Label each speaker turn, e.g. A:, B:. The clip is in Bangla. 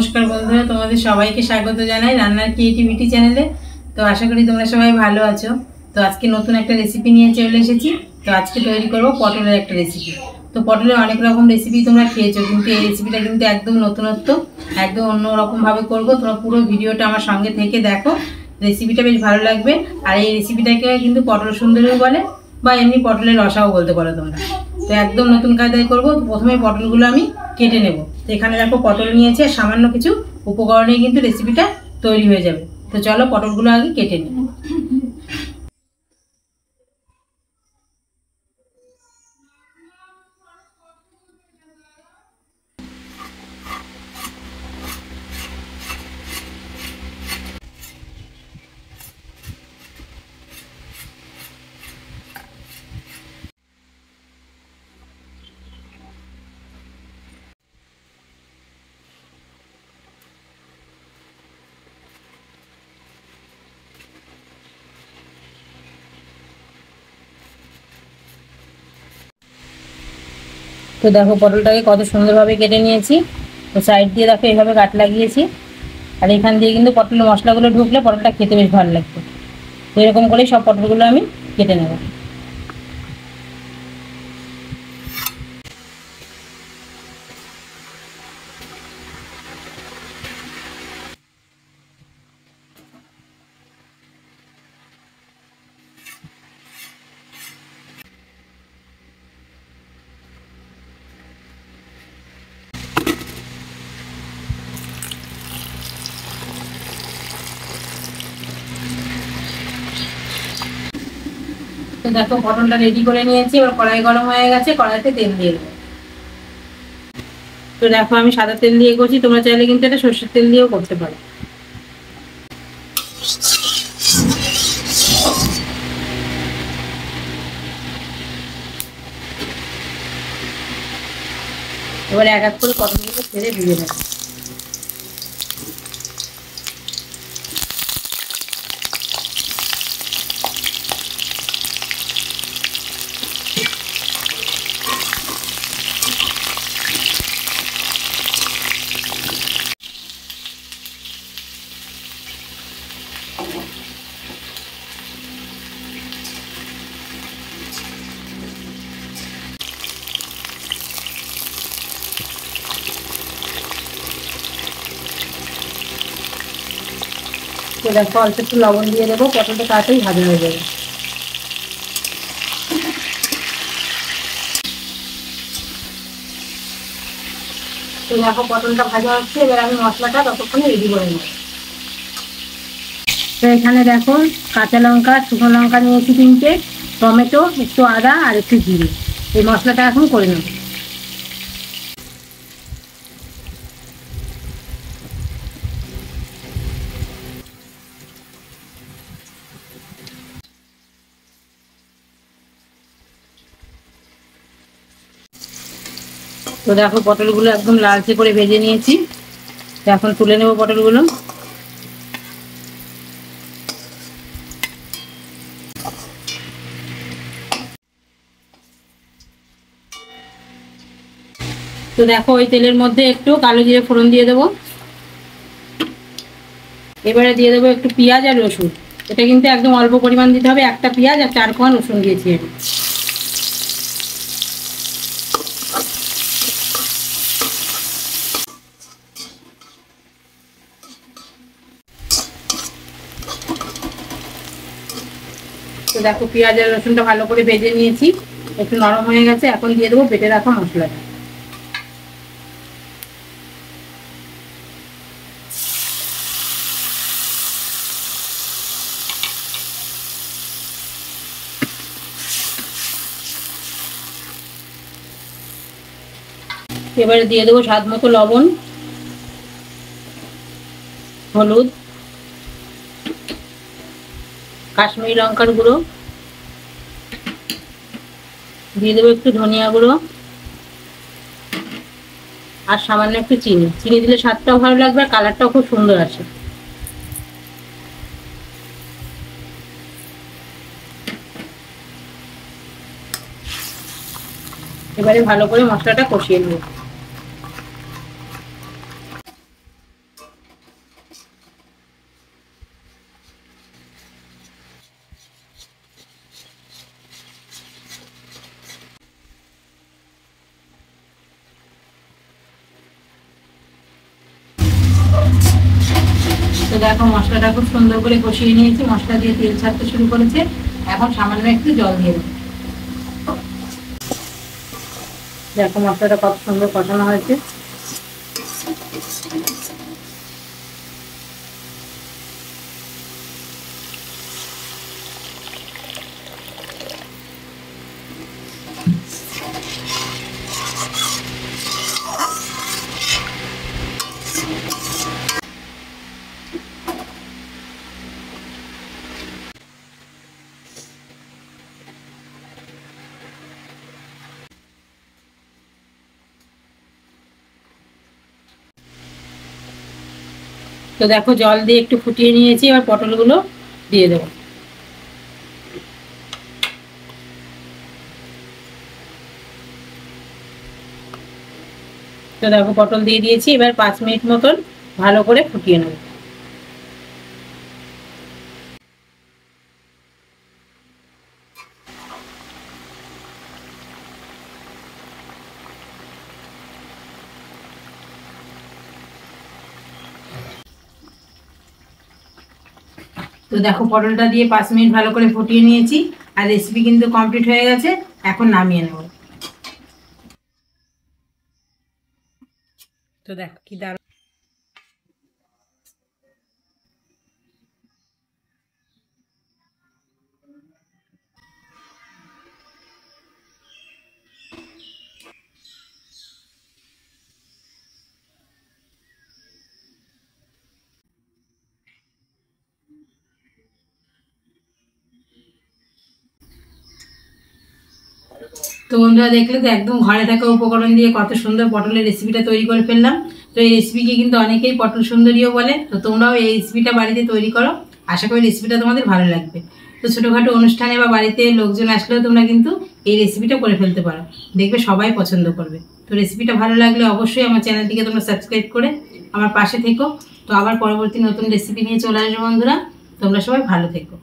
A: নমস্কার বন্ধুরা, তোমাদের সবাইকে স্বাগত জানাই রান্নার ক্রিয়েটিভিটি চ্যানেলে। তো আশা করি তোমরা সবাই ভালো আছো। তো আজকে নতুন একটা রেসিপি নিয়ে চলে এসেছি। তো আজকে তৈরি করব পটলের একটা রেসিপি। তো পটলের অনেক রকম রেসিপি তোমরা খেয়েছো, কিন্তু এই রেসিপিটা কিন্তু একদম নতুনত্ব, একদম অন্যরকমভাবে করবো। তোমরা পুরো ভিডিওটা আমার সঙ্গে থেকে দেখো, রেসিপিটা বেশ ভালো লাগবে। আর এই রেসিপিটাকে কিন্তু পটল সুন্দরীও বলে, বা এমনি পটলের রসাও বলতে পারো তোমরা। তো একদম নতুন কায়দায় করবো। তো প্রথমে পটলগুলো আমি কেটে নেব। তো এখানে দেখো পটল নিয়েছি, আর সামান্য কিছু উপকরণে কিন্তু রেসিপিটা তৈরি হয়ে যাবে। তো চলো পটলগুলো আগে কেটে নিই। তো দেখো পটলটাকে কত সুন্দরভাবে কেটে নিয়েছি। তো সাইড দিয়ে দেখো এইভাবে কাট লাগিয়েছি। আর এখান দিয়ে কিন্তু পটলের মশলাগুলো ঢুকলে পটলটা খেতে বেশ ভালো লাগবে। তো এরকম করেই সব পটলগুলো আমি কেটে নেব। তো দেখো পটলটা রেডি করে নিয়েছি। এবার কড়াই গরম হয়ে গেছে, কড়াইতে তেল দিয়ে দেবো। তো দেখো আমি সাদা তেল দিয়ে করছি, তোমরা চাইলে কিন্তু এটা সর্ষের তেল দিয়েও করতে পারো। এবার এক এক করে পটলগুলো ছেড়ে দিয়ে দেবো। তো দেখো অল্প একটু লবণ দিয়ে দেবো, পটলটা তাড়াতাড়ি ভাজা হয়ে যাবে। তো দেখো পটলটা ভাজা হচ্ছে, এবার আমি মশলাটা ততক্ষণে রেডি করে নেব। তো এখানে দেখো কাঁচা লঙ্কা, শুকনো লঙ্কা নিয়েছি 3টে, টমেটো, একটু আদা আর একটু জিরে। এই মশলাটা এখন করে নেব। তো দেখো পটলগুলো একদম লালচে করে ভেজে নিয়েছি। তো এখন তুলে নেব পটলগুলো। তো দেখো ওই তেলের মধ্যে একটু কালো জিরে ফোড়ন দিয়ে দেবো। এবারে দিয়ে দেবো একটু পেঁয়াজ আর রসুন। এটা কিন্তু একদম অল্প পরিমাণ দিতে হবে, একটা পেঁয়াজ আর 4 কোয়া রসুন দিয়েছি আমি। তো দেখো পেঁয়াজ আর রসুনটা ভালো করে ভেজে নিয়েছি, একটু নরম হয়ে গেছে। এখন দিয়ে দেবো বেটে রাখা মশলাটা। এবারে দিয়ে দেবো স্বাদ মতো লবণ, হলুদ, কাশ্মীরি লঙ্কার গুঁড়ো, দিয়ে দেবো একটু ধনিয়া গুঁড়ো, আর সামান্য একটু চিনি। চিনি দিলে স্বাদটাও ভালো লাগবে আর কালারটাও খুব সুন্দর আসে। এবারে ভালো করে মশলাটা কষিয়ে নেব। দেখো মশলাটা খুব সুন্দর করে কষিয়ে নিয়েছি, মশলা দিয়ে তেল ছাড়তে শুরু করেছে। এখন সামান্য একটু জল দিয়ে দেবো। দেখো মশলাটা কত সুন্দর কষানো হয়েছে। তো দেখো জল দিয়ে একটু ফুটিয়ে নিয়েছি, এবার পটলগুলো দিয়ে দেবো। তো দেখো পটল দিয়ে দিয়েছি, এবার 5 মিনিট মতন ভালো করে ফুটিয়ে নেব। তো দেখো পটলটা দিয়ে 5 মিনিট ভালো করে ফুটিয়ে নিয়েছি, আর রেসিপি কিন্তু কমপ্লিট হয়ে গেছে। এখন নামিয়ে নেব। তো দেখো কি দারুণ। তো বন্ধুরা দেখলে তো একদম ঘরে থাকা উপকরণ দিয়ে কত সুন্দর পটলের রেসিপিটা তৈরি করে ফেললাম। তো এই রেসিপিকে কিন্তু অনেকেই পটল সুন্দরীও বলে। তো তোমরাও এই রেসিপিটা বাড়িতে তৈরি করো, আশা করি রেসিপিটা তোমাদের ভালো লাগবে। তো ছোটোখাটো অনুষ্ঠানে বা বাড়িতে লোকজন আসলেও তোমরা কিন্তু এই রেসিপিটা করে ফেলতে পারো, দেখবে সবাই পছন্দ করবে। তো রেসিপিটা ভালো লাগলে অবশ্যই আমার চ্যানেলটিকে তোমরা সাবস্ক্রাইব করে আমার পাশে থেকো। তো আবার পরবর্তী নতুন রেসিপি নিয়ে চলে আসবো বন্ধুরা। তোমরা সবাই ভালো থেকো।